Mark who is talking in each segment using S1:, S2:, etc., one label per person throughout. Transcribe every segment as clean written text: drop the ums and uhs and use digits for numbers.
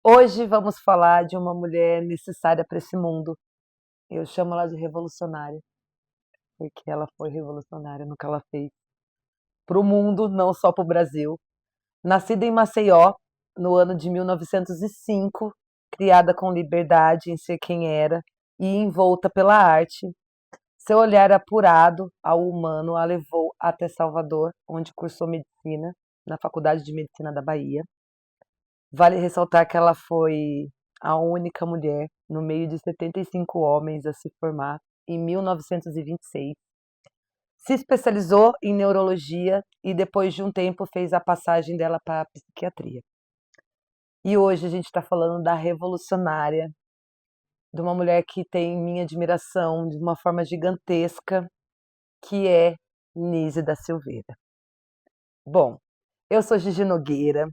S1: Hoje vamos falar de uma mulher necessária para esse mundo. Eu chamo ela de revolucionária, porque ela foi revolucionária no que ela fez para o mundo, não só para o Brasil. Nascida em Maceió, no ano de 1905, criada com liberdade em ser quem era e envolta pela arte, seu olhar apurado ao humano a levou até Salvador, onde cursou medicina na Faculdade de Medicina da Bahia. Vale ressaltar que ela foi a única mulher no meio de 75 homens a se formar em 1926. Se especializou em neurologia e depois de um tempo fez a passagem dela para a psiquiatria. E hoje a gente está falando da revolucionária, de uma mulher que tem minha admiração de uma forma gigantesca, que é Nise da Silveira. Bom, eu sou Gigi Nogueira,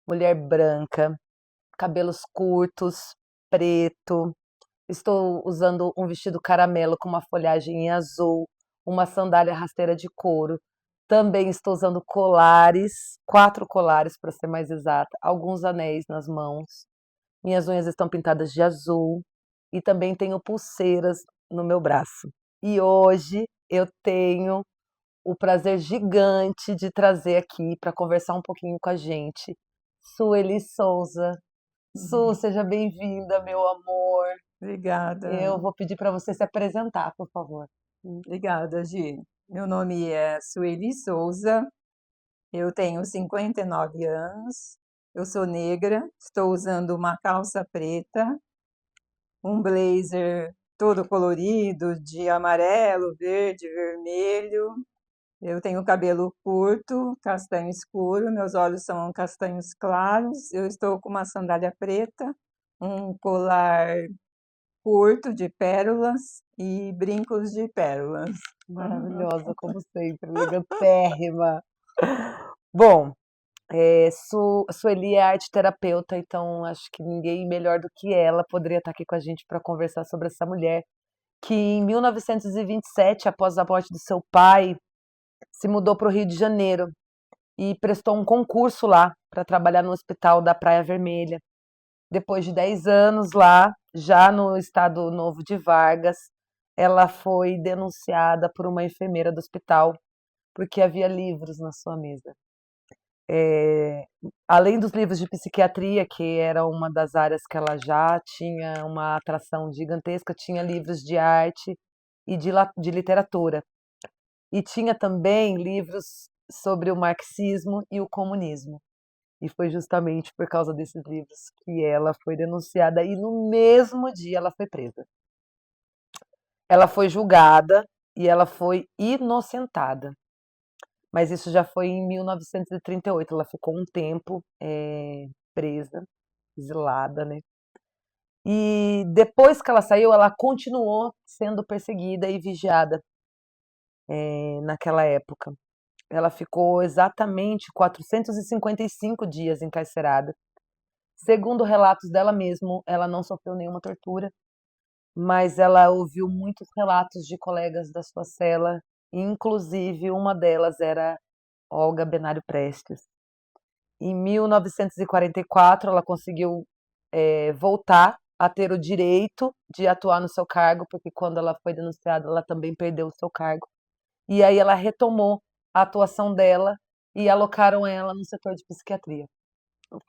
S1: mulher branca, cabelos curtos, preto. Estou usando um vestido caramelo com uma folhagem em azul, uma sandália rasteira de couro. Também estou usando colares, 4 colares para ser mais exata, alguns anéis nas mãos. Minhas unhas estão pintadas de azul e também tenho pulseiras no meu braço. E hoje eu tenho o prazer gigante de trazer aqui para conversar um pouquinho com a gente Sueli Souza. Su,
S2: Uhum.
S1: seja bem-vinda, meu amor.
S2: Obrigada,
S1: Eu vou pedir para você se apresentar, por favor.
S2: obrigada, Gi. Meu nome é Sueli Souza, eu tenho 59 anos, eu sou negra, estou usando uma calça preta, um blazer todo colorido de amarelo, verde, vermelho. Eu tenho cabelo curto, castanho escuro, meus olhos são castanhos claros, eu estou com uma sandália preta, um colar curto de pérolas e brincos de pérolas.
S1: Maravilhosa, como sempre, elegantérrima. Bom, Sueli é arte terapeuta, então acho que ninguém melhor do que ela poderia estar aqui com a gente para conversar sobre essa mulher que em 1927, após a morte do seu pai, se mudou para o Rio de Janeiro e prestou um concurso lá para trabalhar no Hospital da Praia Vermelha. Depois de 10 anos lá, já no estado novo de Vargas, ela foi denunciada por uma enfermeira do hospital porque havia livros na sua mesa. É, além dos livros de psiquiatria, que era uma das áreas que ela já tinha uma atração gigantesca, tinha livros de arte e de literatura. E tinha também livros sobre o marxismo e o comunismo. E foi justamente por causa desses livros que ela foi denunciada e no mesmo dia ela foi presa. Ela foi julgada e ela foi inocentada. Mas isso já foi em 1938. Ela ficou um tempo presa, exilada, né? E depois que ela saiu, ela continuou sendo perseguida e vigiada naquela época. Ela ficou exatamente 455 dias encarcerada. Segundo relatos dela mesma, ela não sofreu nenhuma tortura, mas ela ouviu muitos relatos de colegas da sua cela, inclusive uma delas era Olga Benário Prestes. Em 1944, ela conseguiu voltar a ter o direito de atuar no seu cargo, porque quando ela foi denunciada, ela também perdeu o seu cargo. E aí ela retomou a atuação dela e alocaram ela no setor de psiquiatria.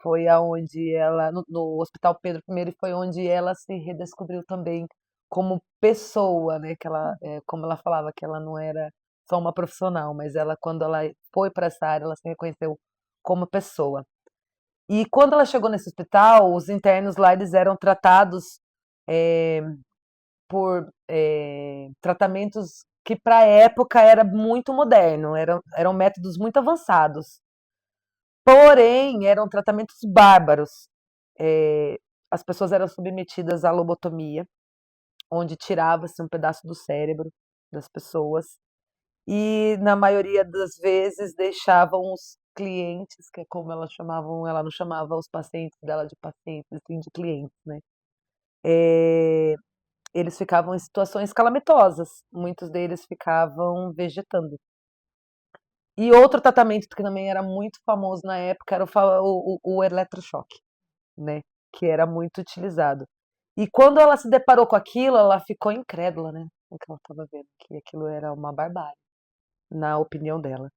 S1: Foi aonde ela, no Hospital Pedro I, foi onde ela se redescobriu também como pessoa, né? Que ela, como ela falava, que ela não era só uma profissional, mas ela, quando ela foi para essa área, ela se reconheceu como pessoa. E quando ela chegou nesse hospital, os internos lá eles eram tratados é, por tratamentos que para a época era muito moderno, eram métodos muito avançados. Porém, eram tratamentos bárbaros. É, as pessoas eram submetidas à lobotomia, onde tirava-se um pedaço do cérebro das pessoas, e na maioria das vezes deixavam os clientes, que é como elas chamavam, ela não chamava os pacientes dela de pacientes, sim de clientes, né? É, eles ficavam em situações calamitosas, muitos deles ficavam vegetando. E outro tratamento que também era muito famoso na época era o eletrochoque, né? que era muito utilizado. E quando ela se deparou com aquilo, ela ficou incrédula, né, com o que ela estava vendo, que aquilo era uma barbárie, na opinião dela.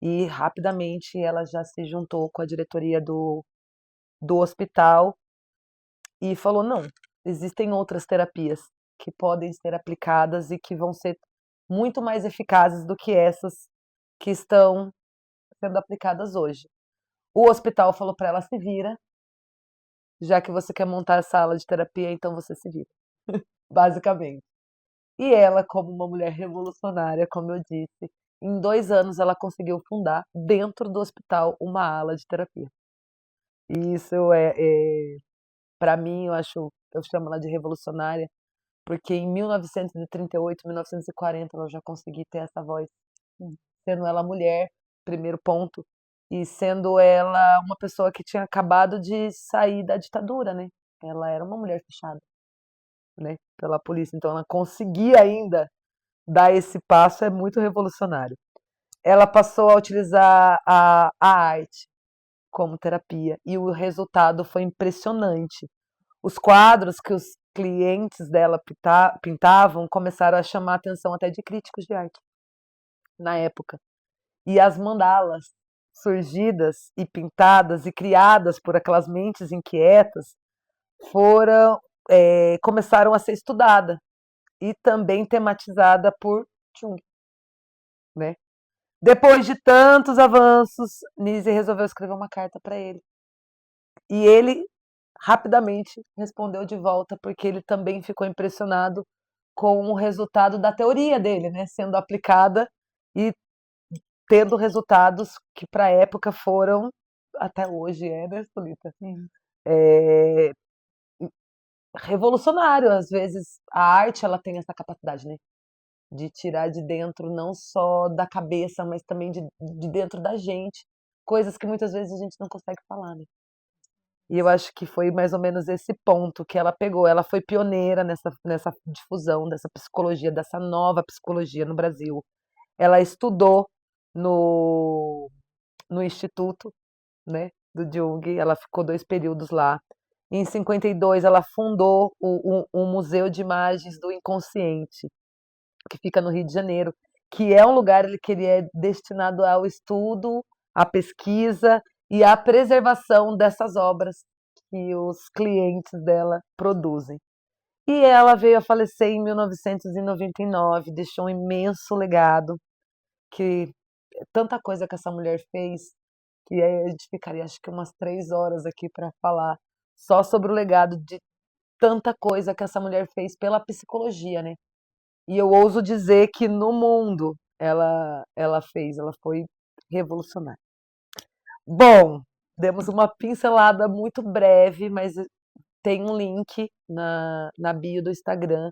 S1: E rapidamente ela já se juntou com a diretoria do hospital e falou: "Não, existem outras terapias que podem ser aplicadas e que vão ser muito mais eficazes do que essas que estão sendo aplicadas hoje". O hospital falou para ela: "Se vira, já que você quer montar essa sala de terapia, então você se vira", basicamente. E ela, como uma mulher revolucionária, como eu disse, em 2 anos ela conseguiu fundar, dentro do hospital, uma ala de terapia. E isso para mim, eu chamo ela de revolucionária, porque em 1938, 1940 ela já conseguiu ter essa voz, sendo ela mulher, primeiro ponto, e sendo ela uma pessoa que tinha acabado de sair da ditadura, né. Ela era uma mulher fechada, né, pela polícia, então ela conseguir ainda dar esse passo é muito revolucionário. Ela passou a utilizar a arte como terapia e o resultado foi impressionante. Os quadros que os clientes dela pintavam começaram a chamar a atenção até de críticos de arte, na época. E as mandalas surgidas e pintadas e criadas por aquelas mentes inquietas foram começaram a ser estudada e também tematizada por Jung, né. Depois de tantos avanços, Nise resolveu escrever uma carta para ele. E ele rapidamente respondeu de volta, porque ele também ficou impressionado com o resultado da teoria dele, né, sendo aplicada e tendo resultados que para a época foram, até hoje né, Solita?
S2: Sim.
S1: É, revolucionário. Às vezes a arte ela tem essa capacidade, né, de tirar de dentro não só da cabeça, mas também de dentro da gente, coisas que muitas vezes a gente não consegue falar, né. E eu acho que foi mais ou menos esse ponto que ela pegou. Ela foi pioneira nessa difusão dessa psicologia, dessa nova psicologia no Brasil. Ela estudou no no instituto, né, do Jung, ela ficou 2 períodos lá. Em 52 ela fundou o Museu de Imagens do Inconsciente, que fica no Rio de Janeiro, que é um lugar que ele é destinado ao estudo, à pesquisa e à preservação dessas obras que os clientes dela produzem. E ela veio a falecer em 1999, deixou um imenso legado, que tanta coisa que essa mulher fez, que a gente ficaria acho que umas 3 horas aqui para falar só sobre o legado de tanta coisa que essa mulher fez pela psicologia, né. E eu ouso dizer que no mundo ela foi revolucionária. Bom, demos uma pincelada muito breve, mas tem um link na bio do Instagram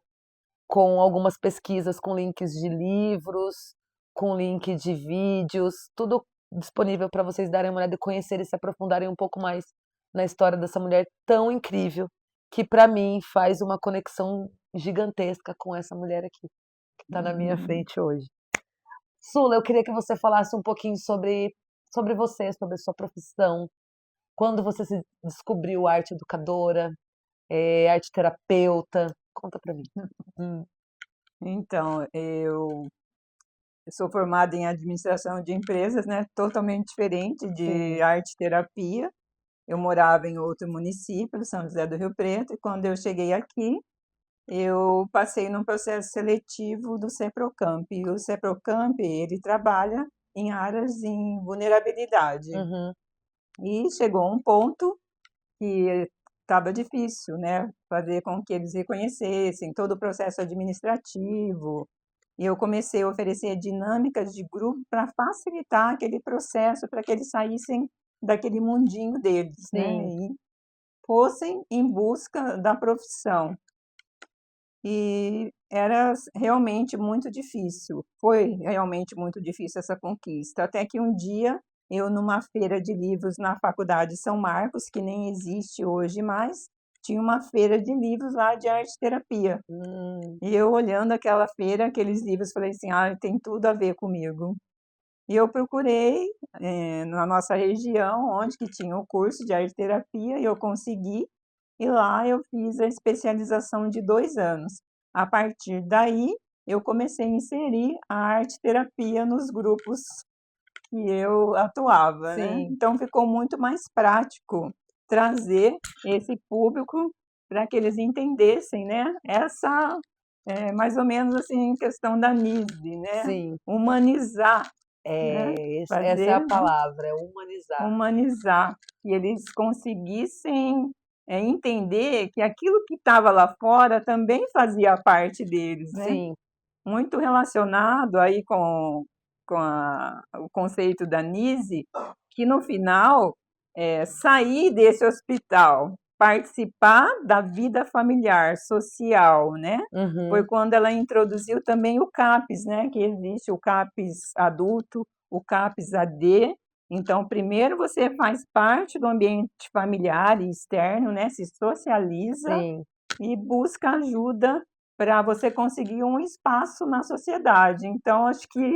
S1: com algumas pesquisas, com links de livros, com link de vídeos, tudo disponível para vocês darem uma olhada e conhecerem e se aprofundarem um pouco mais na história dessa mulher tão incrível, que para mim faz uma conexão gigantesca com essa mulher aqui, que está na minha frente hoje. Sula, eu queria que você falasse um pouquinho sobre você, sobre a sua profissão, quando você se descobriu arte educadora, arte terapeuta, conta para mim.
S2: Então, eu sou formada em administração de empresas, né, totalmente diferente de
S1: Sim.
S2: arte-terapia. Eu morava em outro município, São José do Rio Preto, e quando eu cheguei aqui, eu passei num processo seletivo do Seprocamp. E o Seprocamp, ele trabalha em áreas em vulnerabilidade.
S1: Uhum.
S2: E chegou um ponto que estava difícil, né, fazer com que eles reconhecessem todo o processo administrativo, e eu comecei a oferecer dinâmicas de grupo para facilitar aquele processo, para que eles saíssem daquele mundinho deles, né,
S1: Sim.
S2: e fossem em busca da profissão. E era realmente muito difícil, foi realmente muito difícil essa conquista, até que um dia, eu numa feira de livros na Faculdade São Marcos, que nem existe hoje mais, tinha uma feira de livros lá de arte-terapia.
S1: Hum.
S2: E eu olhando aquela feira, aqueles livros, falei assim: "Ah, tem tudo a ver comigo". E eu procurei, na nossa região, onde que tinha o curso de arte-terapia, e eu consegui, e lá eu fiz a especialização de 2 anos. A partir daí, eu comecei a inserir a arte-terapia nos grupos que eu atuava, né.
S1: Sim,
S2: Então ficou muito mais prático trazer esse público para que eles entendessem, né, essa, mais ou menos, assim, questão da NISD, né,
S1: sim.
S2: humanizar, né,
S1: Essa é
S2: fazer,
S1: a
S2: né,
S1: palavra, é humanizar.
S2: humanizar, que eles conseguissem, entender que aquilo que estava lá fora também fazia parte deles, né.
S1: Sim,
S2: Muito relacionado aí com o conceito da Nise, que no final, sair desse hospital, participar da vida familiar, social, né, foi
S1: uhum,
S2: quando ela introduziu também o CAPS, né, que existe o CAPS adulto, o CAPS AD. Então, primeiro você faz parte do ambiente familiar e externo, né, se socializa
S1: sim,
S2: e busca ajuda para você conseguir um espaço na sociedade. Então, acho que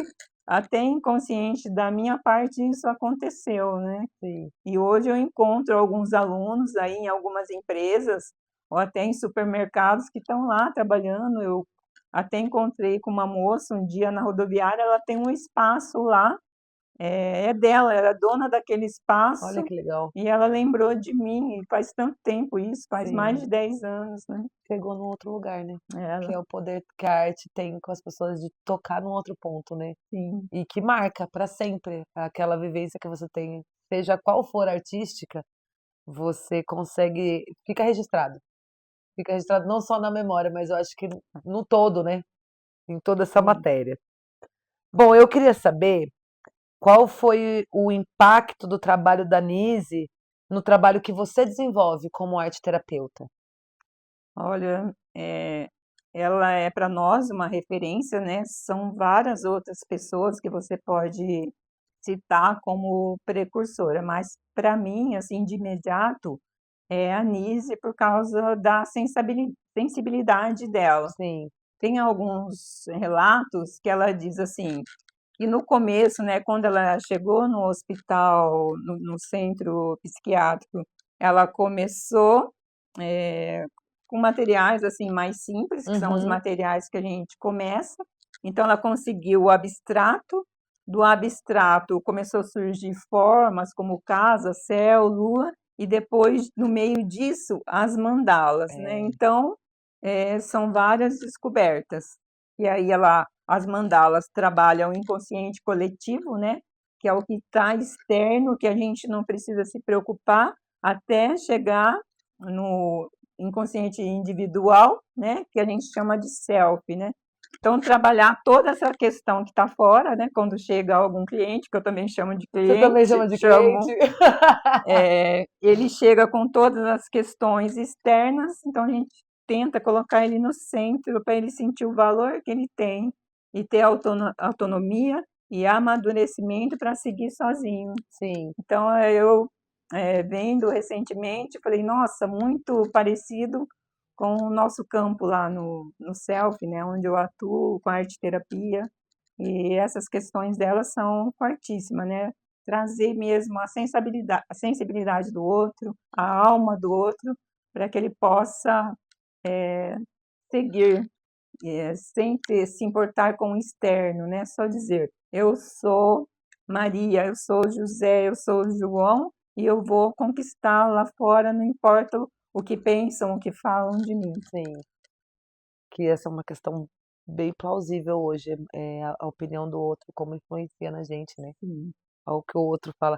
S2: até inconsciente da minha parte isso aconteceu, né.
S1: sim.
S2: E hoje eu encontro alguns alunos aí em algumas empresas, ou até em supermercados que estão lá trabalhando. Eu até encontrei com uma moça um dia na rodoviária, ela tem um espaço lá, é dela, ela é dona daquele
S1: Olha
S2: espaço,
S1: que legal.
S2: e ela lembrou de mim, e faz tanto tempo isso, faz mais de
S1: Sim,
S2: 10 anos, né.
S1: chegou num outro lugar, né. Que
S2: Ela
S1: é o poder que a arte tem com as pessoas de tocar num outro ponto, né.
S2: sim.
S1: E que marca para sempre aquela vivência que você tem, seja qual for artística, você consegue fica registrado não só na memória, mas eu acho que no todo, né, em toda essa
S2: Sim.
S1: matéria. Bom, eu queria saber qual foi o impacto do trabalho da Nise no trabalho que você desenvolve como arte terapeuta?
S2: Olha, ela é para nós uma referência, né, são várias outras pessoas que você pode citar como precursora, mas para mim, assim, de imediato, é a Nise por causa da sensibilidade dela.
S1: Sim,
S2: Tem alguns relatos que ela diz assim, que no começo, né, quando ela chegou no hospital, no centro psiquiátrico, ela começou, eh, com materiais, assim, mais simples, que são os
S1: uhum,
S2: materiais que a gente começa. Então ela conseguiu o abstrato, do abstrato começou a surgir formas como casa, céu, lua, e depois, no meio disso, as mandalas, né.
S1: é,
S2: Então, são várias descobertas. E aí as mandalas trabalham o inconsciente coletivo, né, que é o que está externo, que a gente não precisa se preocupar, até chegar no inconsciente individual, né, que a gente chama de self, né. Então trabalhar toda essa questão que está fora, né, quando chega algum cliente, que eu também chamo de
S1: você também
S2: cliente,
S1: chama de cliente?
S2: chamo, ele chega com todas as questões externas, então a gente tenta colocar ele no centro para ele sentir o valor que ele tem e ter autonomia e amadurecimento para seguir sozinho.
S1: Sim,
S2: Então, eu, vendo recentemente, falei: "Nossa, muito parecido com o nosso campo lá no Self, né, onde eu atuo com a arte-terapia", e essas questões delas são fortíssimas, né, trazer mesmo a sensibilidade do outro, a alma do outro, para que ele possa, seguir, sem se importar com o externo, né, só dizer: "Eu sou Maria, eu sou José, eu sou João e eu vou conquistar lá fora, não importa o que pensam, o que falam de mim".
S1: sim. Que essa é uma questão bem plausível hoje, a opinião do outro, como influencia na gente, né,
S2: Sim.
S1: ao que o outro fala.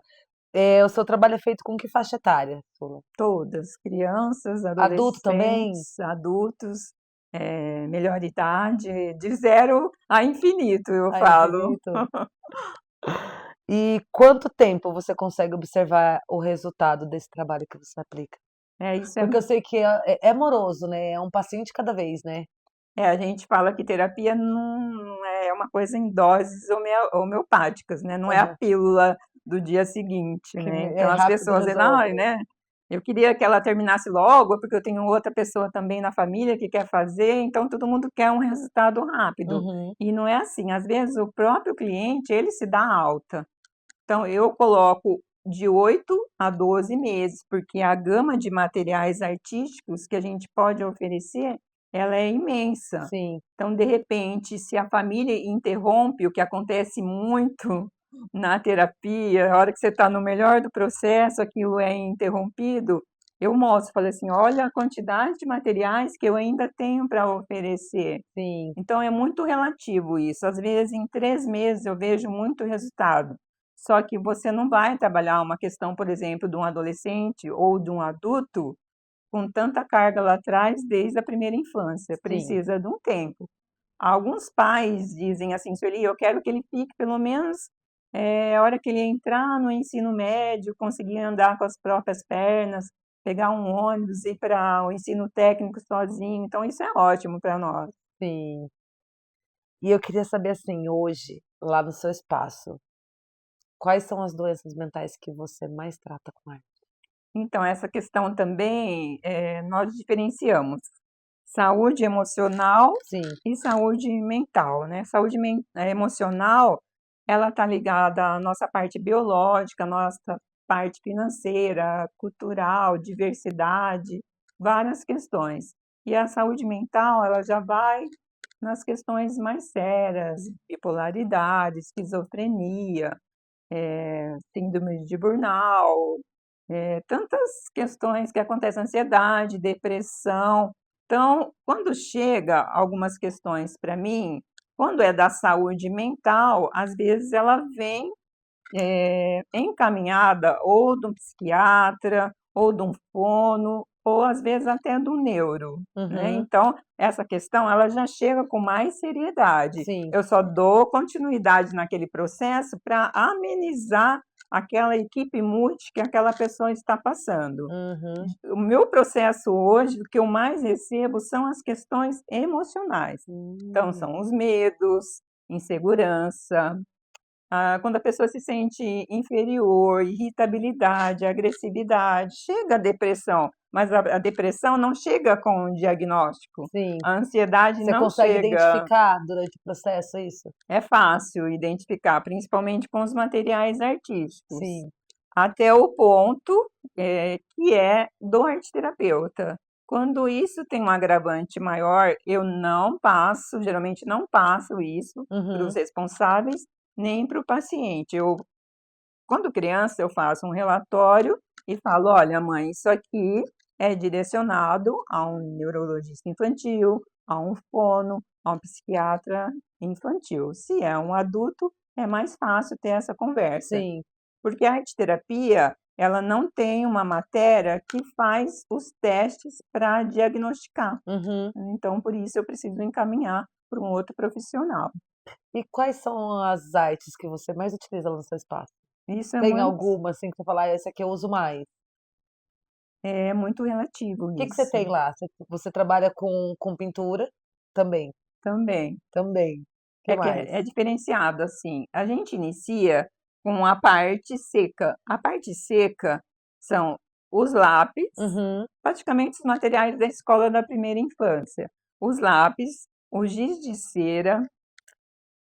S1: O seu trabalho é feito com que faixa etária, Sula?
S2: Todas, crianças,
S1: Adulto também?
S2: adolescentes, adultos, melhor idade, de 0 a infinito, eu
S1: Ah,
S2: falo.
S1: infinito? E quanto tempo você consegue observar o resultado desse trabalho que você aplica?
S2: Isso
S1: Porque eu sei que é moroso, né, é um paciente cada vez, né.
S2: a gente fala que terapia não é uma coisa em doses homeopáticas, né, não é a
S1: Aham.
S2: pílula do dia seguinte,
S1: Que
S2: né.
S1: é
S2: Então as
S1: rápido,
S2: pessoas dizem:
S1: resolve,
S2: "Ai,
S1: né.
S2: né, eu queria que ela terminasse logo, porque eu tenho outra pessoa também na família que quer fazer", então todo mundo quer um resultado rápido.
S1: Uhum.
S2: E não é assim, às vezes o próprio cliente, ele se dá alta. Então eu coloco de 8 a 12 meses, porque a gama de materiais artísticos que a gente pode oferecer, ela é imensa.
S1: Sim,
S2: Então, de repente, se a família interrompe, o que acontece muito na terapia, a hora que você está no melhor do processo, aquilo é interrompido, eu mostro, falei assim, olha a quantidade de materiais que eu ainda tenho para oferecer.
S1: sim,
S2: Então, é muito relativo isso. Às vezes, em 3 meses, eu vejo muito resultado. Só que você não vai trabalhar uma questão, por exemplo, de um adolescente ou de um adulto com tanta carga lá atrás desde a primeira infância.
S1: sim.
S2: Precisa de um tempo. Alguns pais dizem assim, Sueli, eu quero que ele fique pelo menos a hora que ele entrar no ensino médio, conseguir andar com as próprias pernas, pegar um ônibus, ir para o ensino técnico sozinho. Então, isso é ótimo para nós.
S1: Sim. E eu queria saber, assim, hoje, lá no seu espaço, quais são as doenças mentais que você mais trata com arte?
S2: Então, essa questão também, nós diferenciamos saúde emocional
S1: Sim.
S2: e saúde mental, né? Emocional, ela está ligada à nossa parte biológica, à nossa parte financeira, cultural, diversidade, várias questões. E a saúde mental, ela já vai nas questões mais sérias, bipolaridade, esquizofrenia, síndrome de burnout, tantas questões que acontecem, ansiedade, depressão. Então, quando chega algumas questões para mim, quando é da saúde mental, às vezes ela vem encaminhada ou de um psiquiatra, ou de um fono, ou às vezes até do neuro, né?
S1: Uhum.
S2: Então, essa questão ela já chega com mais seriedade.
S1: Sim.
S2: Eu só dou continuidade naquele processo para amenizar aquela equipe multi que aquela pessoa está passando.
S1: Uhum.
S2: O meu processo hoje, o que eu mais recebo são as questões emocionais. Então,
S1: Hum.
S2: são os medos, insegurança, quando a pessoa se sente inferior, irritabilidade, agressividade, chega a depressão, mas a depressão não chega com um diagnóstico.
S1: Sim.
S2: A ansiedade
S1: Você
S2: não
S1: consegue
S2: chega.
S1: identificar durante o processo, é isso?
S2: É fácil identificar, principalmente com os materiais artísticos,
S1: Sim.
S2: até o ponto que é do arteterapeuta. Quando isso tem um agravante maior, eu não passo, geralmente não passo isso para os
S1: Uhum.
S2: responsáveis, nem para o paciente. Quando criança, eu faço um relatório e falo: olha, mãe, isso aqui é direcionado a um neurologista infantil, a um fono, a um psiquiatra infantil. Se é um adulto, é mais fácil ter essa conversa,
S1: Sim.
S2: porque a arte-terapia, ela não tem uma matéria que faz os testes para diagnosticar.
S1: Uhum.
S2: Então, por isso, eu preciso encaminhar para um outro profissional.
S1: E quais são as artes que você mais utiliza lá no seu espaço?
S2: Isso é
S1: Tem
S2: muito,
S1: alguma, assim, que você fala: "Ah, essa aqui eu uso mais"?
S2: é muito relativo
S1: Que você
S2: isso
S1: tem lá? Você trabalha com pintura? Também.
S2: também.
S1: Também. Que
S2: É que
S1: mais?
S2: é diferenciado, assim, a gente inicia com a parte seca. A parte seca são os lápis,
S1: Uhum.
S2: praticamente os materiais da escola da primeira infância. Os lápis, o giz de cera,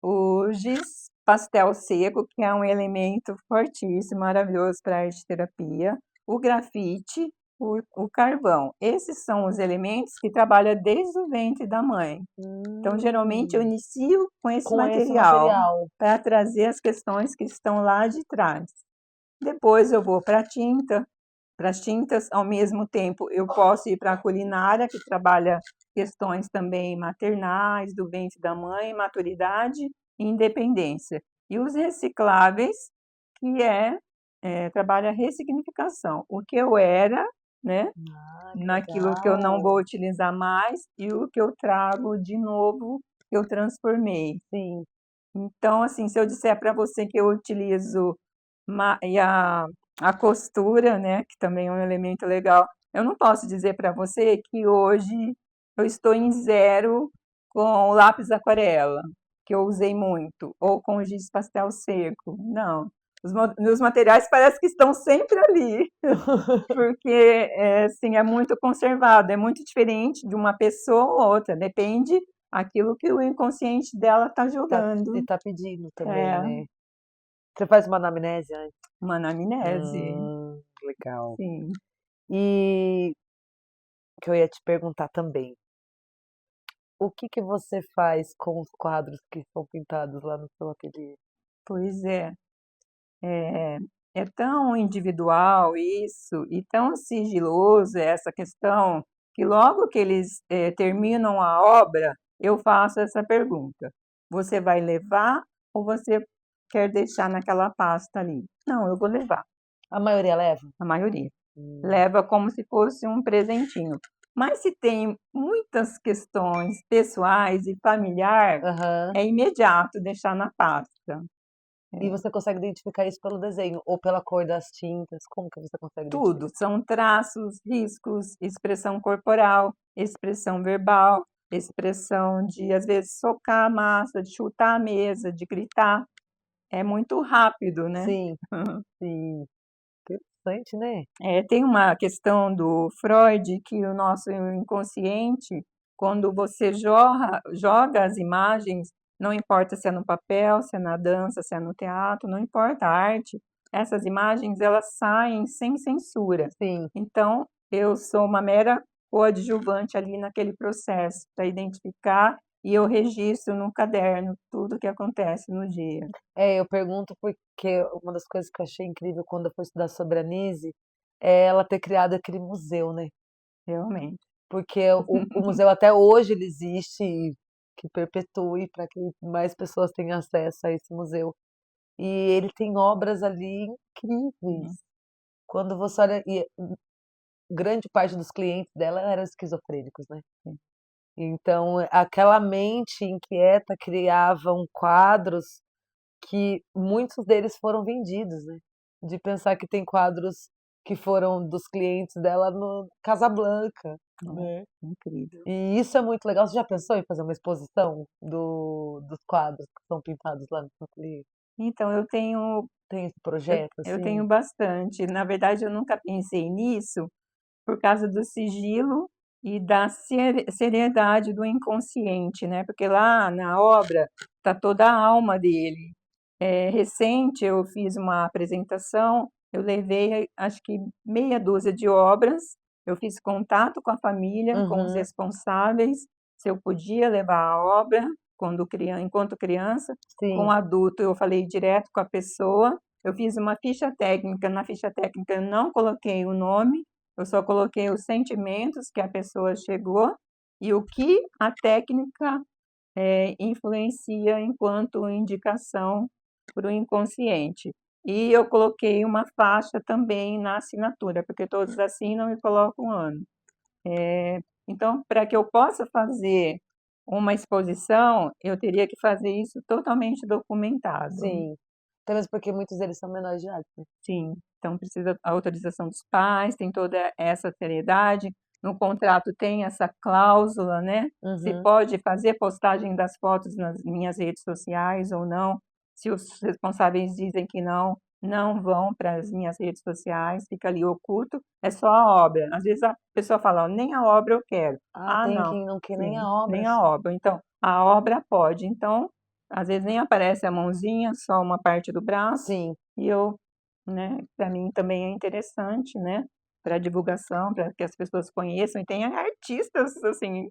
S2: o giz pastel seco, que é um elemento fortíssimo, maravilhoso para a arte-terapia, o grafite, o carvão. Esses são os elementos que trabalham desde o ventre da mãe. Então, geralmente, eu
S1: Hum.
S2: inicio com esse
S1: Com esse
S2: material
S1: material.
S2: para trazer as questões que estão lá de trás. Depois eu vou para a tinta, para as tintas, ao mesmo tempo eu posso ir para a culinária, que trabalha questões também maternais, do ventre da mãe, maturidade e independência. E os recicláveis, que trabalha a ressignificação. O que eu era, né,
S1: Ah, que
S2: naquilo que eu não vou
S1: legal.
S2: utilizar mais e o que eu trago de novo, que eu transformei.
S1: Sim.
S2: Então, assim, se eu disser para você que eu utilizo e a costura, né, que também é um elemento legal, eu não posso dizer para você que hoje eu estou em zero com o lápis aquarela, que eu usei muito, ou com o giz pastel seco. Não. Os meus materiais parece que estão sempre ali, porque assim, é muito conservado, é muito diferente de uma pessoa ou outra, depende aquilo que o inconsciente dela está
S1: Tá, e
S2: jogando.
S1: tá pedindo também,
S2: É,
S1: né. Você faz uma anamnese antes?
S2: Uma anamnese,
S1: Legal.
S2: sim.
S1: E que eu ia te perguntar também, o que que você faz com os quadros que são pintados lá no seu ateliê?
S2: Pois é. É, é tão individual isso e tão sigiloso essa questão que logo que eles terminam a obra, eu faço essa pergunta: você vai levar ou você quer deixar naquela pasta ali? Não, eu vou levar,
S1: A maioria leva?
S2: a maioria.
S1: Hum.
S2: Leva como se fosse um presentinho. Mas se tem muitas questões pessoais e familiar,
S1: Aham.
S2: é imediato deixar na pasta.
S1: E você consegue identificar isso pelo desenho ou pela cor das tintas? Como que você consegue
S2: Tudo,
S1: identificar?
S2: são traços, riscos, expressão corporal, expressão verbal, expressão de, às vezes, socar a massa, de chutar a mesa, de gritar. É muito rápido, né?
S1: Sim, sim. Interessante, né?
S2: Tem uma questão do Freud que o nosso inconsciente, quando você joga as imagens, não importa se é no papel, se é na dança, se é no teatro, não importa a arte, essas imagens elas saem sem censura.
S1: Sim.
S2: Então, eu sou uma mera coadjuvante ali naquele processo para identificar e eu registro no caderno tudo o que acontece no dia,
S1: É, eu pergunto porque uma das coisas que eu achei incrível quando eu fui estudar sobre a Nise é ela ter criado aquele museu, né?
S2: realmente.
S1: Porque o museu até hoje ele existe e que perpetue para que mais pessoas tenham acesso a esse museu. E ele tem obras ali incríveis.
S2: Uhum.
S1: Quando você olha, e grande parte dos clientes dela eram esquizofrênicos, né? Então, aquela mente inquieta criavam quadros que muitos deles foram vendidos, né? De pensar que tem quadros que foram dos clientes dela no Casablanca,
S2: Nossa,
S1: né?
S2: incrível.
S1: E isso é muito legal. Você já pensou em fazer uma exposição dos quadros que são pintados lá no seu ateliê?
S2: Então,
S1: Tem esse
S2: eu,
S1: projeto,
S2: eu
S1: assim?
S2: tenho bastante. Na verdade, eu nunca pensei nisso por causa do sigilo e da seriedade do inconsciente, né? Porque lá na obra está toda a alma dele. Recente, eu fiz uma apresentação, eu levei acho que meia dúzia de obras, eu fiz contato com a família, com os
S1: Uhum,
S2: responsáveis, se eu podia levar a obra enquanto criança, com o
S1: sim.
S2: adulto eu falei direto com a pessoa, eu fiz uma ficha técnica, na ficha técnica eu não coloquei o nome, eu só coloquei os sentimentos que a pessoa chegou e o que a técnica influencia enquanto indicação para o inconsciente. E eu coloquei uma faixa também na assinatura, porque todos assinam e colocam um ano. Então, para que eu possa fazer uma exposição, eu teria que fazer isso totalmente documentado.
S1: Sim. Até mesmo porque muitos deles são menores de idade, né?
S2: Sim, então precisa a autorização dos pais, tem toda essa seriedade. No contrato tem essa cláusula, né? Se
S1: Uhum.
S2: pode fazer postagem das fotos nas minhas redes sociais ou não. Se os responsáveis dizem que não, não vão para as minhas redes sociais, fica ali oculto, é só a obra. Às vezes a pessoa fala, "Ó, nem a obra eu quero."
S1: Ah,
S2: Ah,
S1: tem
S2: não,
S1: quem não quer nem a
S2: sim,
S1: obra
S2: nem a
S1: só.
S2: obra. Então, a obra pode. Então, às vezes nem aparece a mãozinha, só uma parte do braço,
S1: Sim.
S2: e eu, né, para mim também é interessante, né, para divulgação, para que as pessoas conheçam e tenha artistas, assim,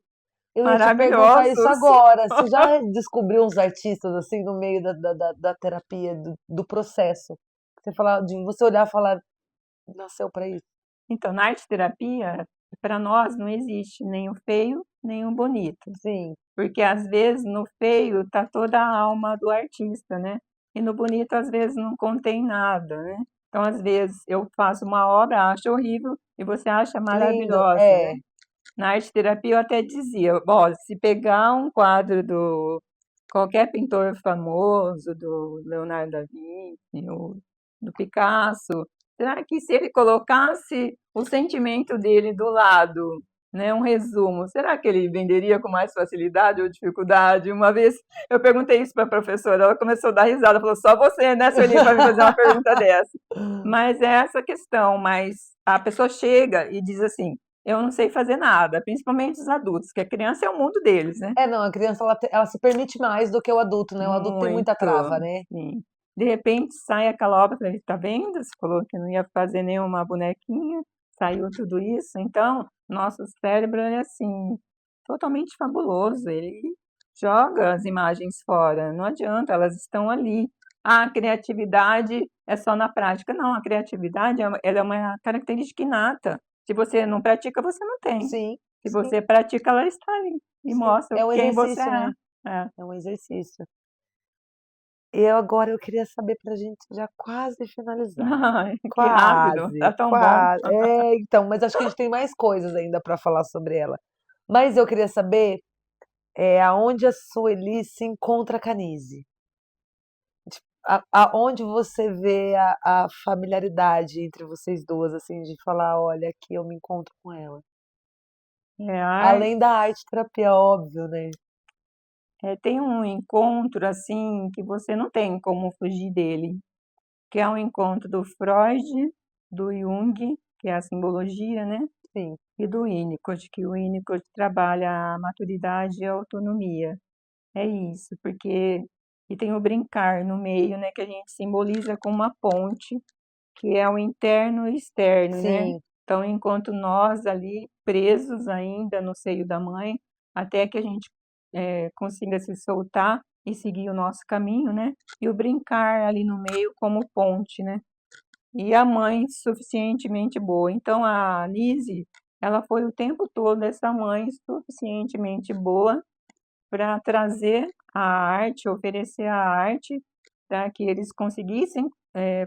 S1: Eu ia te perguntar isso
S2: maravilhosos.
S1: agora. Você já descobriu uns artistas, assim, no meio da terapia, do processo? Você falar, de você olhar e falar, nasceu para isso?
S2: Então, na arte-terapia, para nós não existe nem o feio, nem o bonito,
S1: Sim.
S2: porque às vezes no feio está toda a alma do artista, né, e no bonito às vezes não contém nada, né. Então, às vezes eu faço uma obra, acho horrível e você acha
S1: Lindo,
S2: maravilhosa, né.
S1: é.
S2: Na arte-terapia eu até dizia: "Ó, se pegar um quadro do qualquer pintor famoso, do Leonardo da Vinci ou do Picasso, será que se ele colocasse o sentimento dele do lado, né, um resumo, será que ele venderia com mais facilidade ou dificuldade?" Uma vez eu perguntei isso para a professora, ela começou a dar risada, falou: "Só você, né, Sueli, para me fazer uma pergunta dessa." Mas é essa questão, mas a pessoa chega e diz assim: "Eu não sei fazer nada", principalmente os adultos, que a criança é o mundo deles, né.
S1: É, não, a criança ela se permite mais do que o adulto, né? O adulto tem muita
S2: Muito,
S1: trava, né?
S2: sim. De repente sai aquela obra, falei, tá vendo? Você falou que não ia fazer nenhuma bonequinha, saiu tudo isso. Então, nosso cérebro é assim, totalmente fabuloso. Ele joga as imagens fora, não adianta, elas estão ali. A criatividade é só na prática. Não, a criatividade ela é uma característica inata. Se você não pratica, você não tem.
S1: Sim,
S2: Se
S1: sim,
S2: você pratica, ela está ali e
S1: sim.
S2: mostra
S1: É um
S2: quem você
S1: exercício, né?
S2: é. É.
S1: É um exercício. Eu queria saber pra gente já quase finalizar.
S2: Ai, que rápido, tá
S1: Quase,
S2: tão bom.
S1: quase. É, então, mas acho que a gente tem mais coisas ainda para falar sobre ela. Mas eu queria saber aonde a Sueli se encontra com a Nise. Aonde você vê a familiaridade entre vocês duas, assim, de falar, olha, aqui eu me encontro com ela.
S2: É,
S1: Além da arte terapia, óbvio, né?
S2: tem um encontro assim que você não tem como fugir dele, que é o encontro do Freud, do Jung, que é a simbologia, né?
S1: Sim.
S2: E do Winnicott, que o Winnicott trabalha a maturidade e a autonomia. É isso, porque e tem o brincar no meio, né, que a gente simboliza com uma ponte, que é o interno e externo, né?
S1: Sim.
S2: Então, enquanto nós ali presos ainda no seio da mãe, até que a gente consiga se soltar e seguir o nosso caminho, né? E o brincar ali no meio como ponte, né? E a mãe suficientemente boa. Então, a Nise, ela foi o tempo todo essa mãe suficientemente boa para trazer a arte, oferecer a arte, para que eles conseguissem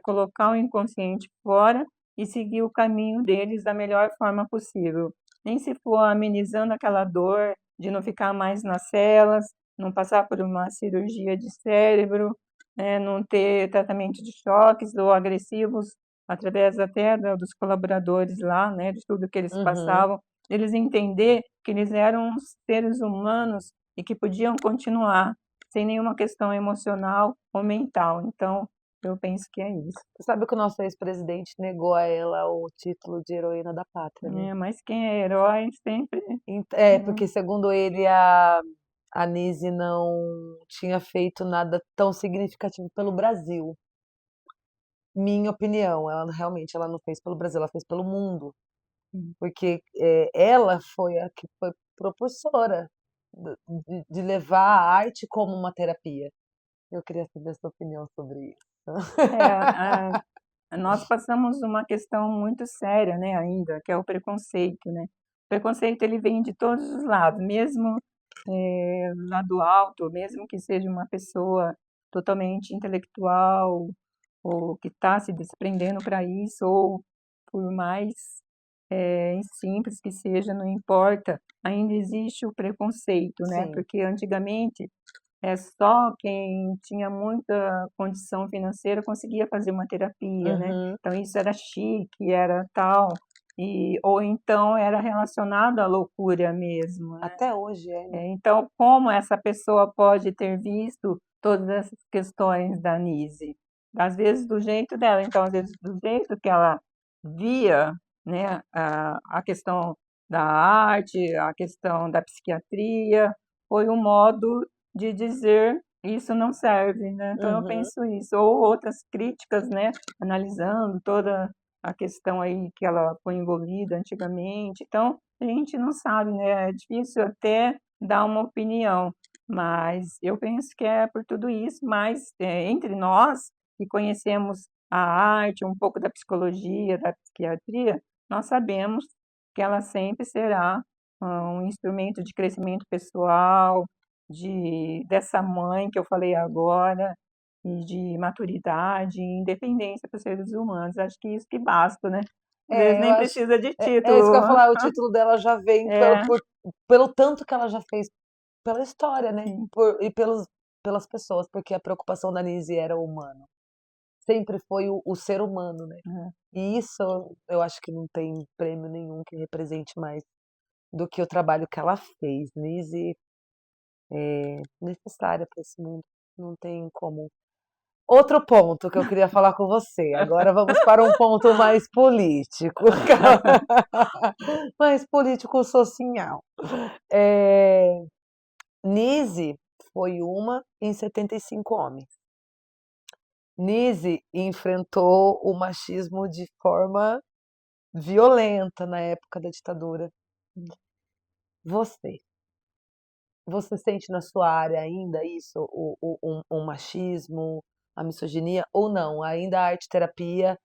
S2: colocar o inconsciente fora e seguir o caminho deles da melhor forma possível. Nem se for amenizando aquela dor de não ficar mais nas celas, não passar por uma cirurgia de cérebro, né, não ter tratamento de choques ou agressivos, através até dos colaboradores lá, né, de tudo que eles
S1: Uhum.
S2: passavam, eles entender que eles eram seres humanos e que podiam continuar sem nenhuma questão emocional ou mental. Então, eu penso que é isso.
S1: Você sabe que o nosso ex-presidente negou a ela o título de heroína da pátria, né?
S2: Mas quem é herói sempre.
S1: É,
S2: Né?
S1: porque segundo ele, a Nise não tinha feito nada tão significativo pelo Brasil. Minha opinião, ela realmente ela não fez pelo Brasil, ela fez pelo mundo. Porque ela foi a que foi propulsora de levar a arte como uma terapia. Eu queria saber a sua opinião sobre isso.
S2: Nós passamos uma questão muito séria, né, ainda, que é o preconceito, né? O preconceito ele vem de todos os lados, mesmo lado alto, mesmo que seja uma pessoa totalmente intelectual ou que está se desprendendo para isso, ou por mais simples que seja, não importa, ainda existe o preconceito, né?
S1: Sim.
S2: Porque antigamente é só quem tinha muita condição financeira conseguia fazer uma terapia, né?
S1: Uhum.
S2: Então isso era chique, era tal, ou então era relacionado à loucura mesmo, né?
S1: Até hoje é, né?
S2: Então, como essa pessoa pode ter visto todas essas questões da Nise? Às vezes do jeito dela, então, às vezes do jeito que ela via, né, a questão da arte, a questão da psiquiatria, foi um modo de dizer isso não serve, né? Então eu
S1: Uhum.
S2: penso isso, ou outras críticas, né, analisando toda a questão aí que ela foi envolvida antigamente. Então, a gente não sabe, né? É difícil até dar uma opinião, mas eu penso que é por tudo isso, mas entre nós que conhecemos a arte, um pouco da psicologia, da psiquiatria, nós sabemos que ela sempre será um instrumento de crescimento pessoal, dessa mãe que eu falei agora, e de maturidade e independência para os seres humanos. Acho que isso que basta, né? Às vezes
S1: Eu
S2: nem
S1: acho.
S2: precisa de
S1: É isso que eu ia
S2: título.
S1: falar, o título dela já vem
S2: É,
S1: pelo tanto que ela já fez pela história, né?
S2: sim.
S1: E pelas pessoas, porque a preocupação da Nise era o humano. Sempre foi o ser humano, né?
S2: É.
S1: E isso eu acho que não tem prêmio nenhum que represente mais do que o trabalho que ela fez. Nise é necessária para esse mundo. Não tem como. Outro ponto que eu queria falar com você. Agora vamos para um ponto mais político. Mais político social. É, Nise foi uma em 75 homens. Nise enfrentou o machismo de forma violenta na época da ditadura. Você, você sente na sua área ainda isso, o machismo, a misoginia, ou não? Ainda a arte-terapia,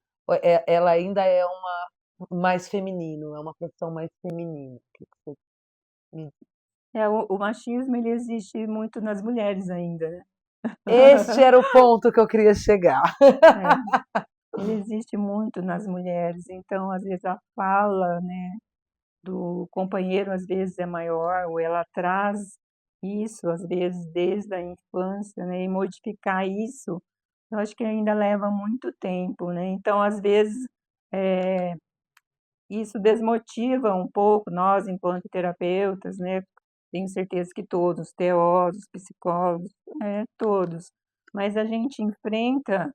S1: ela ainda é uma mais feminino, é uma profissão mais feminina. O que que você me diz?
S2: O machismo ele existe muito nas mulheres ainda, né?
S1: Este era o ponto que eu queria chegar.
S2: É, ele existe muito nas mulheres, então às vezes a fala, né, do companheiro às vezes é maior, ou ela traz isso às vezes desde a infância, né, e modificar isso, eu acho que ainda leva muito tempo, né? Então às vezes isso desmotiva um pouco nós enquanto terapeutas, né? Tenho certeza que todos, TOs, psicólogos, todos, mas a gente enfrenta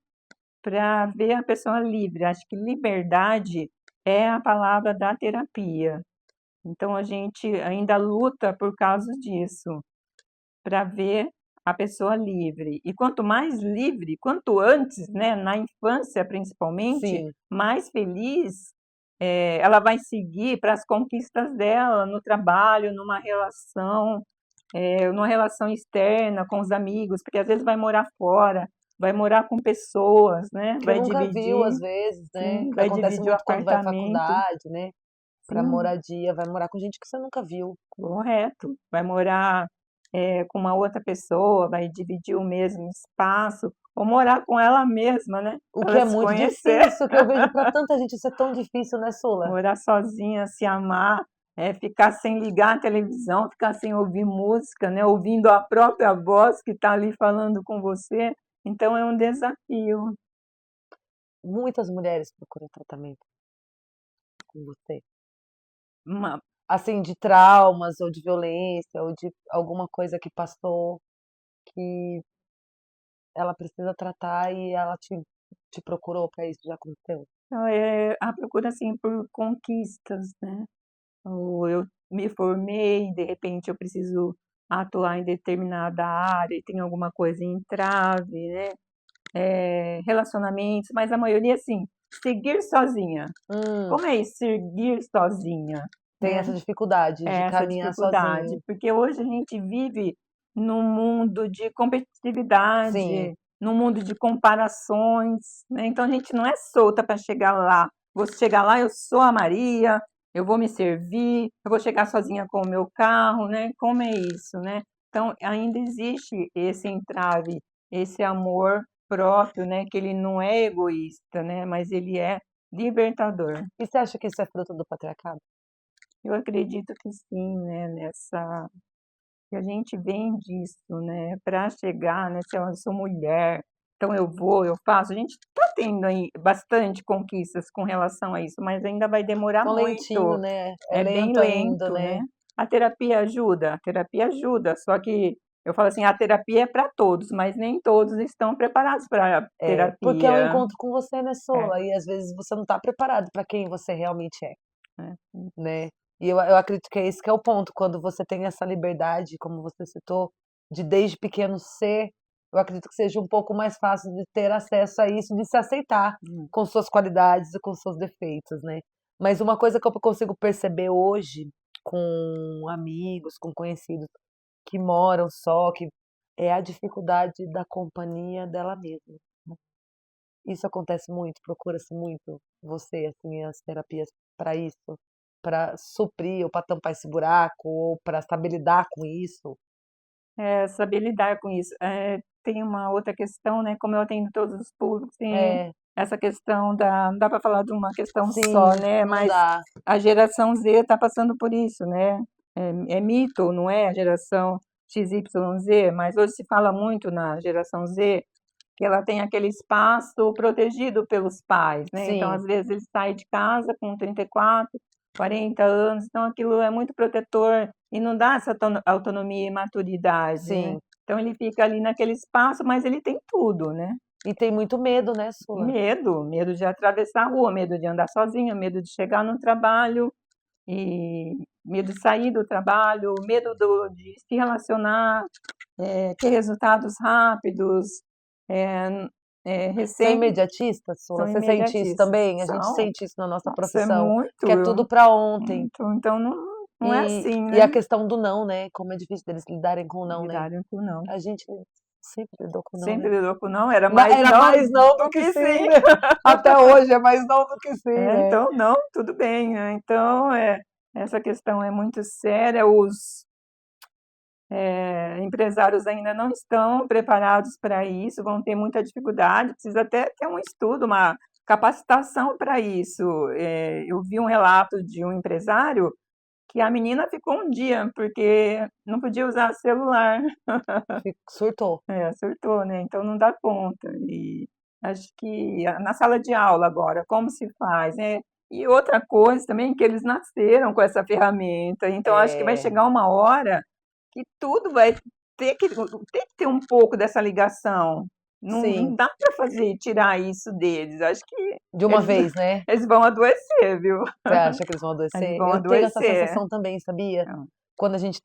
S2: para ver a pessoa livre. Acho que liberdade é a palavra da terapia. Então a gente ainda luta por causa disso, para ver a pessoa livre. E quanto mais livre, quanto antes, né, na infância principalmente,
S1: Sim,
S2: mais feliz ela vai seguir para as conquistas dela no trabalho, numa relação externa com os amigos, porque às vezes vai morar fora, vai morar com pessoas, né?
S1: que
S2: Vai
S1: nunca viu
S2: dividir,
S1: às vezes, né,
S2: sim,
S1: que
S2: vai
S1: acontece
S2: dividir o
S1: muito quando vai à
S2: apartamento,
S1: faculdade, né, para
S2: sim,
S1: moradia, vai morar com gente que você nunca viu.
S2: correto. Vai morar com uma outra pessoa, vai dividir o mesmo espaço, ou morar com ela mesma, né?
S1: O
S2: Pra
S1: que
S2: ela
S1: é
S2: se
S1: muito
S2: conhecer,
S1: difícil, que eu vejo para tanta gente, isso é tão difícil, né, Sula?
S2: morar sozinha, se amar, ficar sem ligar a televisão, ficar sem ouvir música, né? Ouvindo a própria voz que está ali falando com você. Então é um desafio.
S1: Muitas mulheres procuram tratamento com você.
S2: Uma,
S1: Assim, de traumas ou de violência ou de alguma coisa que passou que ela precisa tratar e ela te procurou para isso, já aconteceu?
S2: a procura assim por conquistas, né? Ou eu me formei, de repente eu preciso atuar em determinada área e tem alguma coisa em trave, né? Relacionamentos, mas a maioria assim, seguir sozinha.
S1: Hum,
S2: Como é isso, seguir sozinha,
S1: tem
S2: né?
S1: essa dificuldade de
S2: Essa
S1: caminhar
S2: dificuldade,
S1: sozinho.
S2: porque hoje a gente vive num mundo de
S1: Sim,
S2: competitividade, num mundo de comparações, né? Então a gente não é solta para chegar lá. Vou chegar lá, eu sou a Maria, eu vou me servir, eu vou chegar sozinha com o meu carro, né? Como é isso, né? Então ainda existe esse entrave, esse amor próprio, né? Que ele não é egoísta, né? Mas ele é libertador.
S1: e você acha que isso é fruto do patriarcado?
S2: Eu acredito que sim, né, nessa que a gente vem disso, né, para chegar, né, se eu sou mulher, então eu vou, eu faço. A gente está tendo aí bastante conquistas com relação a isso, mas ainda vai demorar
S1: Tão lentinho,
S2: muito.
S1: né, é
S2: É bem
S1: lento ainda,
S2: lento, né?
S1: né.
S2: A terapia ajuda, só que eu falo assim, a terapia é para todos, mas nem todos estão preparados para a
S1: É, porque é um
S2: terapia.
S1: encontro com você, né,
S2: É,
S1: Sola, e às vezes você não tá preparado para quem você realmente é,
S2: é,
S1: né. E eu acredito que é esse que é o ponto, quando você tem essa liberdade, como você citou, de desde pequeno ser, eu acredito que seja um pouco mais fácil de ter acesso a isso, de se aceitar
S2: hum.
S1: com suas qualidades e com seus defeitos, né. Mas uma coisa que eu consigo perceber hoje, com amigos, com conhecidos que moram só, que é a dificuldade da companhia dela mesma. Isso acontece muito? Procura-se muito você, assim, as terapias para isso? Para suprir ou para tampar esse buraco ou para saber lidar com isso?
S2: Saber lidar com isso. Tem uma outra questão, né, como eu atendo todos os públicos, tem
S1: É,
S2: essa questão da não dá para falar de uma questão só,
S1: sim,
S2: né,
S1: não
S2: mas
S1: dá.
S2: a geração Z está passando por isso, né. É mito, não é, a geração XYZ, mas hoje se fala muito na geração Z, que ela tem aquele espaço protegido pelos pais, né, então
S1: Sim,
S2: às vezes ele sai de casa com 34, 40 anos, então aquilo é muito protetor e não dá essa autonomia e maturidade, né.
S1: sim.
S2: Então ele fica ali naquele espaço, mas ele tem tudo, né.
S1: E tem muito medo, né, Sula?
S2: Medo de atravessar a rua, medo de andar sozinho, medo de chegar no trabalho e medo de sair do trabalho, medo de se relacionar, ter resultados rápidos, É,
S1: São
S2: recém
S1: imediatistas, Sula?
S2: são
S1: Você sente isso
S2: imediatistas.
S1: também? A gente
S2: São.
S1: sente isso na nossa
S2: Nossa, é
S1: profissão,
S2: muito,
S1: que é tudo para ontem.
S2: muito. Então não é
S1: E,
S2: assim,
S1: e a
S2: né?
S1: questão do não, né? Como é difícil deles lidarem com o não, né?
S2: Lidarem com não.
S1: A gente sempre lidou com não, né?
S2: Sempre lidou com não, era mais
S1: Era
S2: não
S1: mais não do
S2: do
S1: que
S2: que
S1: sim,
S2: sim.
S1: né? Até hoje é mais não do que sim,
S2: É,
S1: né?
S2: então não, tudo bem, né? Então, essa questão é muito séria, os empresários ainda não estão preparados para isso, vão ter muita dificuldade, precisa até ter um estudo, uma capacitação para isso. Eu vi um relato de um empresário que a menina ficou um dia, porque não podia usar celular.
S1: Surtou.
S2: Surtou, né? Então não dá conta. E acho que na sala de aula agora, como se faz, né? E outra coisa também, que eles nasceram com essa ferramenta, então acho que vai
S1: É,
S2: chegar uma hora que tudo vai ter que ter um pouco dessa ligação. Não
S1: sim,
S2: dá para fazer, tirar isso deles. Acho que
S1: de uma
S2: eles,
S1: vez, né?
S2: eles vão adoecer, viu?
S1: Você acha que eles vão
S2: Eles
S1: adoecer?
S2: vão
S1: Eu tenho essa
S2: adoecer.
S1: sensação também, sabia?
S2: Então,
S1: Quando a gente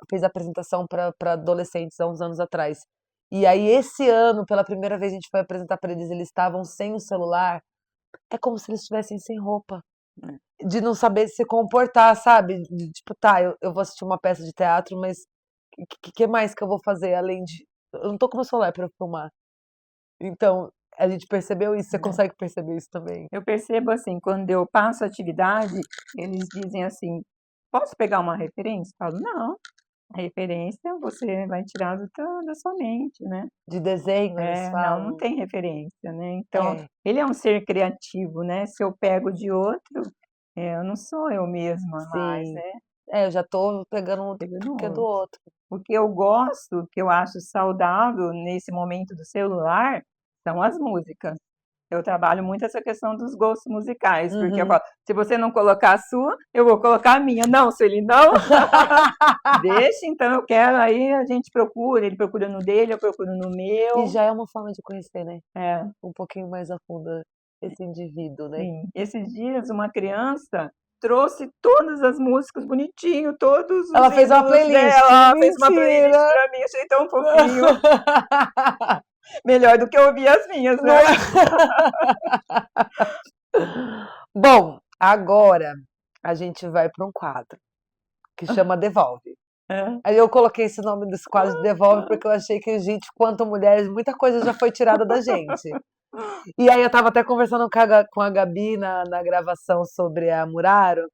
S1: fez a apresentação para adolescentes há uns anos atrás. E aí, esse ano, pela primeira vez, a gente foi apresentar para eles estavam sem o celular. É como se eles estivessem sem roupa.
S2: né?
S1: De não saber se comportar, sabe? Tipo, tá, eu vou assistir uma peça de teatro, mas que mais que eu vou fazer além de. Eu não tô com meu celular para filmar. Então, a gente percebeu isso, você
S2: É.
S1: consegue perceber isso também?
S2: Eu percebo assim, quando eu passo atividade, eles dizem assim: posso pegar uma referência? Eu falo, não, a referência você vai tirar da sua mente, né?
S1: De desenho, eles
S2: Não
S1: falam.
S2: tem referência, né? Então,
S1: É,
S2: ele é um ser criativo, né? Se eu pego de outro, eu não sou eu mesma mais,
S1: sim.
S2: né?
S1: Eu já tô pegando um
S2: Pegando
S1: que é do
S2: outro.
S1: outro.
S2: O que eu gosto, o que eu acho saudável nesse momento do celular, são as músicas. Eu trabalho muito essa questão dos gostos musicais, porque eu
S1: Uhum.
S2: falo, se você não colocar a sua, eu vou colocar a minha. Não, se ele não, deixa, então eu quero, aí a gente procura, ele procura no dele, eu procuro no
S1: E
S2: meu.
S1: já é uma forma de conhecer, né?
S2: É,
S1: Um pouquinho mais a fundo esse indivíduo, né?
S2: sim. Esses dias uma criança trouxe todas as músicas bonitinho, todos os
S1: Ela fez uma
S2: ídolos
S1: playlist,
S2: dela, fez uma playlist
S1: mentira!
S2: para mim, achei tão fofinho. Melhor do que ouvir as minhas,
S1: Não
S2: né?
S1: é? Bom, agora a gente vai para um quadro que chama Devolve.
S2: É.
S1: Aí eu coloquei esse nome desse quadro de Devolve porque eu achei que, gente, quanto mulheres, muita coisa já foi tirada da gente. E aí eu tava até conversando com a Gabi na gravação sobre a Muraro,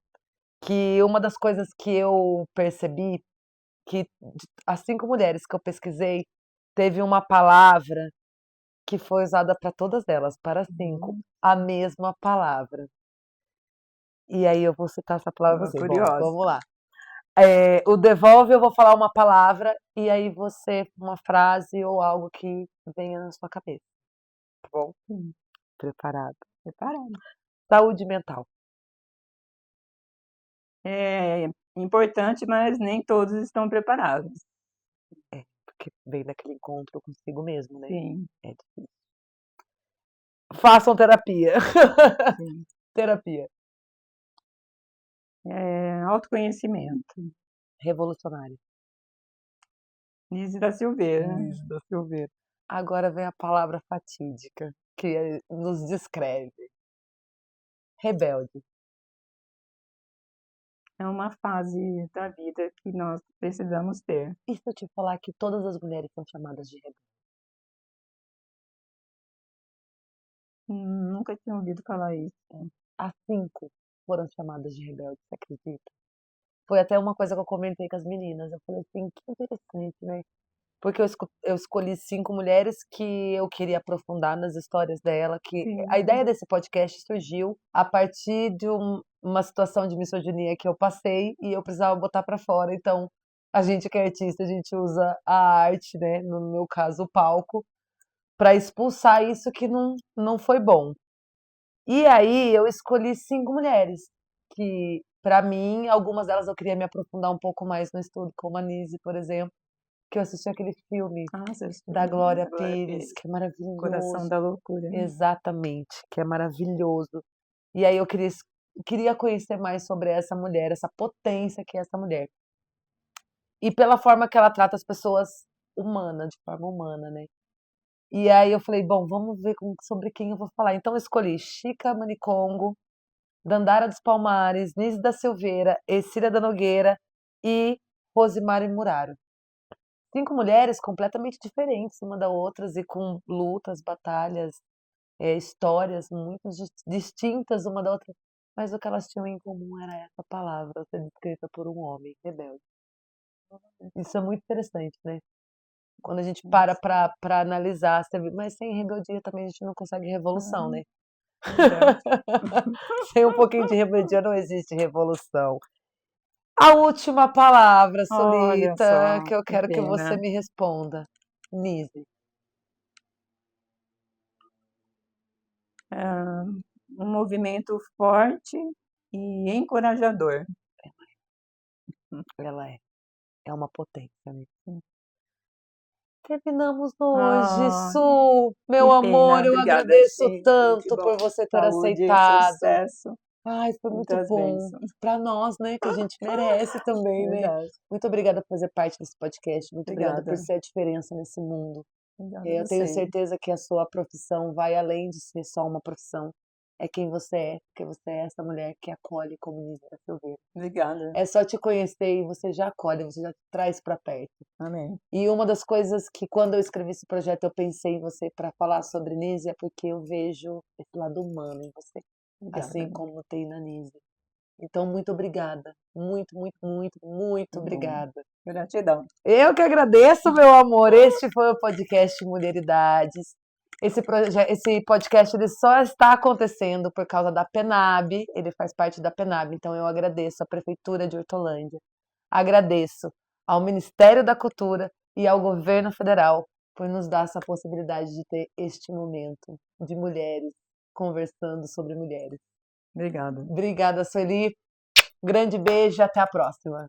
S1: que uma das coisas que eu percebi, que as 5 mulheres que eu pesquisei, teve uma palavra que foi usada para todas elas, para as 5,
S2: Hum,
S1: a mesma palavra. E aí eu vou citar essa palavra pra você. Bom, vamos
S2: curiosa.
S1: lá. O devolve, eu vou falar uma palavra e aí você, uma frase ou algo que venha na sua cabeça, tá bom?
S2: Sim,
S1: Preparado.
S2: preparada.
S1: Saúde mental.
S2: É importante, mas nem todos estão preparados.
S1: É, porque vem daquele encontro consigo mesmo, né?
S2: Sim,
S1: É difícil. Façam terapia.
S2: sim.
S1: Terapia.
S2: Autoconhecimento.
S1: Revolucionário.
S2: Nise da Silveira.
S1: Luiz da Silveira. Agora vem a palavra fatídica, que nos descreve. Rebelde.
S2: É uma fase da vida que nós precisamos ter.
S1: E se eu te falar que todas as mulheres são chamadas de rebelde?
S2: Nunca tinha ouvido falar isso.
S1: As 5 foram chamadas de rebelde, você acredita? Foi até uma coisa que eu comentei com as meninas. Eu falei assim, que interessante, né? Porque eu escolhi 5 mulheres que eu queria aprofundar nas histórias dela, que a
S2: Sim,
S1: ideia desse podcast surgiu a partir de uma situação de misoginia que eu passei e eu precisava botar pra fora. Então, a gente que é artista, a gente usa a arte, né, no meu caso, o palco, pra expulsar isso que não foi bom. E aí eu escolhi 5 mulheres, que pra mim, algumas delas eu queria me aprofundar um pouco mais no estudo, como a Nise, por exemplo, que eu assisti aquele filme
S2: nossa,
S1: da Glória
S2: agora
S1: Pires,
S2: fez
S1: que é
S2: Coração
S1: maravilhoso.
S2: da Loucura.
S1: Exatamente, que é maravilhoso. E aí eu queria conhecer mais sobre essa mulher, essa potência que é essa mulher. E pela forma que ela trata as pessoas humana, de forma humana, né? E aí eu falei, bom, vamos ver sobre quem eu vou falar. Então eu escolhi Chica Manicongo, Dandara dos Palmares, Nise da Silveira, Ercília da Nogueira e Rosemary Muraro. 5 mulheres completamente diferentes uma da outras e com lutas, batalhas, histórias muito distintas uma da outra, mas o que elas tinham em comum era essa palavra, ser descrita por um homem rebelde. Isso é muito interessante, né? Quando a gente para para analisar, mas sem rebeldia também a gente não consegue revolução, né?
S2: Verdade.
S1: Sem um pouquinho de rebeldia não existe revolução. A última palavra,
S2: Olha
S1: Solita,
S2: só,
S1: que eu
S2: que
S1: quero que você
S2: pena.
S1: me responda. Nise.
S2: Ah, um movimento forte e encorajador.
S1: Ela é uma potência, né? Terminamos hoje,
S2: Ah,
S1: Su. Meu
S2: que
S1: amor,
S2: pena.
S1: eu
S2: Obrigada,
S1: agradeço
S2: Gi. Tudo de
S1: tanto por
S2: bom.
S1: você ter
S2: Saúde,
S1: aceitado.
S2: sucesso,
S1: Ai, foi muito
S2: muitas
S1: bom.
S2: bênçãos.
S1: Para nós, né, que a gente merece também, né?
S2: Verdade.
S1: Muito obrigada por fazer parte desse podcast. Muito obrigada por
S2: Obrigada.
S1: ser a diferença nesse mundo.
S2: Obrigada a
S1: Eu tenho
S2: você.
S1: certeza que a sua profissão vai além de ser só uma profissão. É quem você é, porque você é essa mulher que acolhe como Nisa Silveira.
S2: Obrigada.
S1: É só te conhecer e você já acolhe, você já traz para perto.
S2: Amém.
S1: E uma das coisas que quando eu escrevi esse projeto eu pensei em você para falar sobre Nise é porque eu vejo esse lado humano em você, assim
S2: Obrigada.
S1: como tem na Nise. Então, muito obrigada. Muito, muito, muito, muito
S2: Que bom.
S1: obrigada.
S2: Gratidão.
S1: Eu que agradeço, meu amor. Este foi o podcast Mulheridades. Esse podcast ele só está acontecendo por causa da PENAB. Ele faz parte da PENAB. Então, eu agradeço à Prefeitura de Hortolândia. Agradeço ao Ministério da Cultura e ao Governo Federal por nos dar essa possibilidade de ter este momento de mulheres conversando sobre mulheres.
S2: Obrigada.
S1: Obrigada, Sueli. Grande beijo e até a próxima.